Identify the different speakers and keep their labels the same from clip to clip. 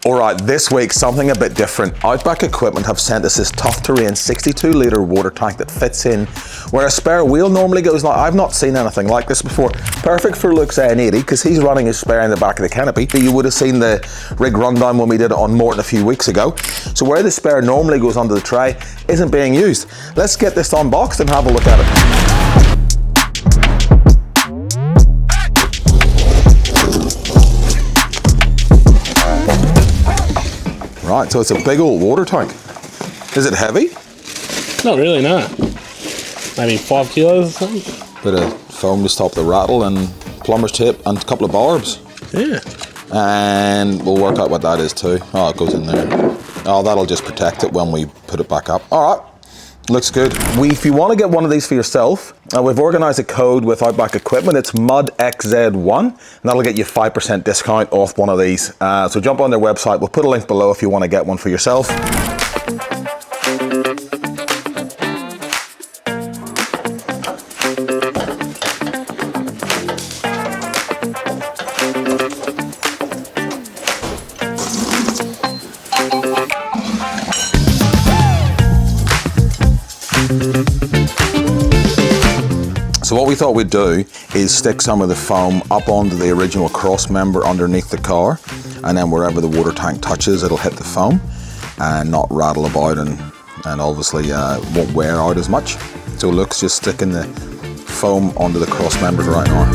Speaker 1: All right, this week, something a bit different. Outback Equipment have sent us this Tuff terrain 62 litre water tank that fits in where a spare wheel normally goes. Now, I've not seen anything like this before. Perfect for Luke's N80 because he's running his spare in the back of the canopy. You would have seen the rig rundown when we did it on Morton a few weeks ago. So where the spare normally goes under the tray isn't being used. Let's get this unboxed and have a look at it. Right, so it's a big old water tank. Is it heavy?
Speaker 2: Not really, no. Maybe 5 kilos or something.
Speaker 1: Bit of foam to stop the rattle and plumber's tape and a couple of barbs.
Speaker 2: Yeah.
Speaker 1: And we'll work out what that is too. Oh, it goes in there. Oh, that'll just protect it when we put it back up. All right, looks good. If you want to get one of these for yourself, we've organised a code with Outback Equipment. It's MUDXZ1, and that'll get you 5% discount off one of these. So jump on their website. We'll put a link below if you want to get one for yourself. So what we thought we'd do is stick some of the foam up onto the original cross member underneath the car, and then wherever the water tank touches, it'll hit the foam and not rattle about and obviously won't wear out as much. So Luke's just sticking the foam onto the cross members right now.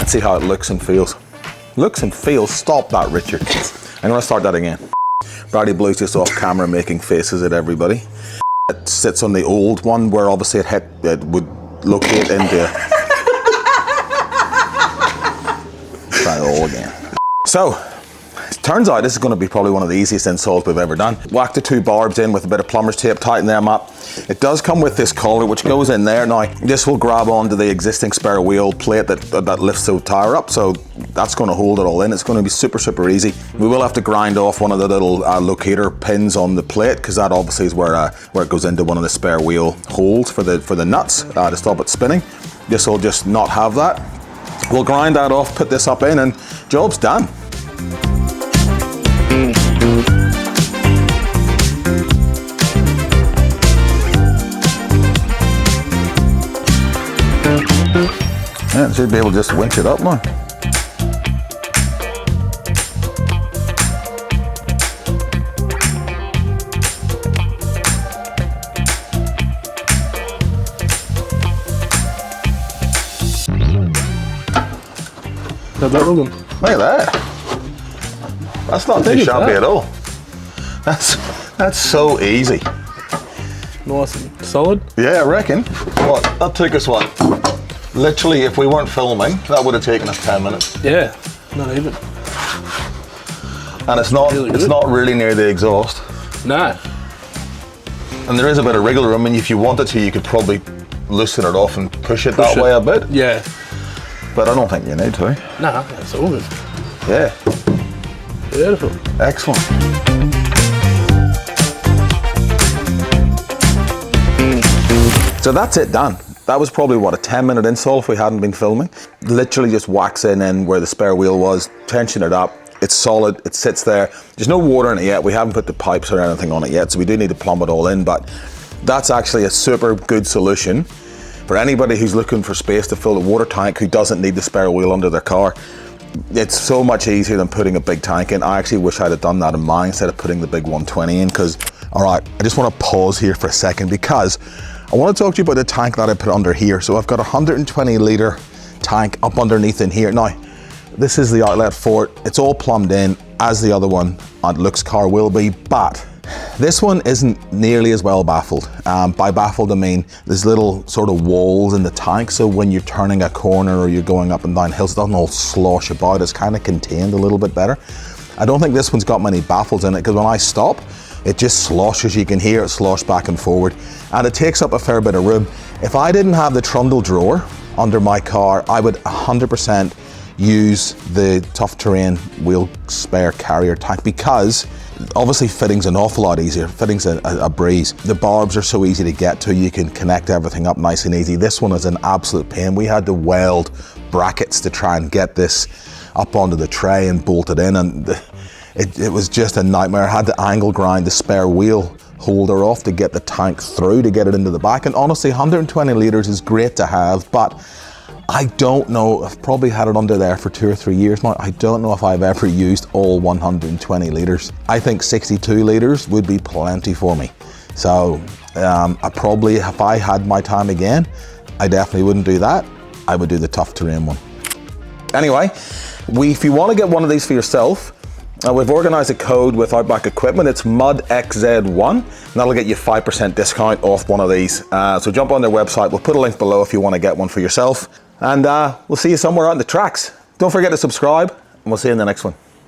Speaker 1: See how it looks and feels. Looks and feels. Stop that, Richard. I'm gonna start that again. Brady Blue's just off camera making faces at everybody. It sits on the old one where obviously it would locate into. Try it all again. So, turns out this is going to be probably one of the easiest installs we've ever done. Whack the 2 barbs in with a bit of plumber's tape, tighten them up. It does come with this collar which goes in there. Now this will grab onto the existing spare wheel plate that lifts the tyre up, so that's going to hold it all in. It's going to be super easy. We will have to grind off one of the little locator pins on the plate because that obviously is where it goes into one of the spare wheel holes for the nuts to stop it spinning. This will just not have that. We'll grind that off, put this up in, and job's done. Yeah, it should be able to just winch it up now.
Speaker 2: How's that looking?
Speaker 1: Look at that. That's not too shabby at all. That's so easy.
Speaker 2: Nice and solid.
Speaker 1: Yeah, I reckon. What? That took us what? Literally, if we weren't filming, that would have taken us 10 minutes.
Speaker 2: Yeah, not even.
Speaker 1: And it's not really near the exhaust.
Speaker 2: No.
Speaker 1: And there is a bit of wriggle room, and if you wanted to, you could probably loosen it off and push it that way a bit.
Speaker 2: Yeah.
Speaker 1: But I don't think you need to.
Speaker 2: No, that's all good.
Speaker 1: Yeah.
Speaker 2: Beautiful.
Speaker 1: Excellent. So that's it done. That was probably what, a 10-minute install if we hadn't been filming. Literally just wax in where the spare wheel was, tension it up. It's solid, it sits there. There's no water in it yet. We haven't put the pipes or anything on it yet, so we do need to plumb it all in, but that's actually a super good solution for anybody who's looking for space to fill the water tank who doesn't need the spare wheel under their car. It's so much easier than putting a big tank in. I actually wish I'd have done that in mine instead of putting the big 120 in, because, all right, I just want to pause here for a second because I want to talk to you about the tank that I put under here. So I've got a 120 litre tank up underneath in here. Now, this is the outlet for it. It's all plumbed in as the other one on Luke's car will be, but this one isn't nearly as well baffled. By baffled, I mean there's little sort of walls in the tank, so when you're turning a corner or you're going up and down hills, it doesn't all slosh about. It's kind of contained a little bit better. I don't think this one's got many baffles in it, because when I stop, It just sloshes, you can hear it slosh back and forward, and it takes up a fair bit of room. If I didn't have the trundle drawer under my car, I would 100% use the Tuff Terrain wheel spare carrier tank, because obviously fitting's an awful lot easier. Fitting's a breeze. The barbs are so easy to get to, you can connect everything up nice and easy. This one is an absolute pain. We had to weld brackets to try and get this up onto the tray and bolt it in, and it was just a nightmare. I had to angle grind the spare wheel holder off to get the tank through, to get it into the back. And honestly, 120 litres is great to have, but I don't know, I've probably had it under there for 2 or 3 years now. I don't know if I've ever used all 120 litres. I think 62 litres would be plenty for me. So I probably, if I had my time again, I definitely wouldn't do that. I would do the Tuff Terrain one. Anyway, if you want to get one of these for yourself, we've organised a code with Outback Equipment. It's MUDXZ1, and that'll get you 5% discount off one of these. So jump on their website. We'll put a link below if you want to get one for yourself. And we'll see you somewhere out in the tracks. Don't forget to subscribe, and we'll see you in the next one.